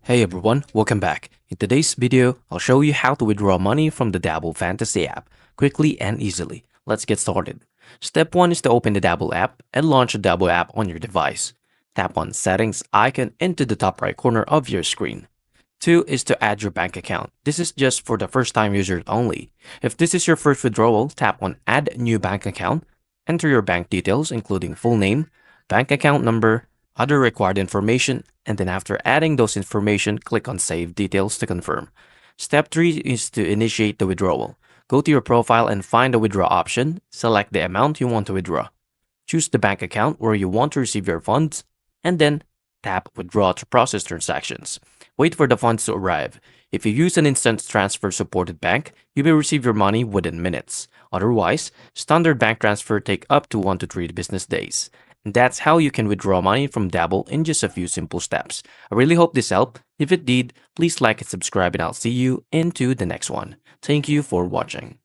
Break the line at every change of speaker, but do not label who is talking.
Hey everyone, welcome back. In today's video, I'll show you how to withdraw money from the Dabble Fantasy app quickly and easily. Let's get started. Step 1 is to open the Dabble app and launch the Dabble app on your device. Tap on Settings icon into the top right corner of your screen. 2 is to add your bank account. This is just for the first-time users only. If this is your first withdrawal, tap on Add New Bank Account. Enter your bank details including full name, bank account number, other required information, and then after adding those information, click on Save Details to confirm. Step 3 is to initiate the withdrawal. Go to your profile and find the withdraw option. Select the amount you want to withdraw. Choose the bank account where you want to receive your funds, and then tap Withdraw to process transactions. Wait for the funds to arrive. If you use an instant transfer supported bank, you may receive your money within minutes. Otherwise, standard bank transfer take up to 1 to 3 business days. And that's how you can withdraw money from Dabble in just a few simple steps. I really hope this helped. If it did, please like and subscribe and I'll see you into the next one. Thank you for watching.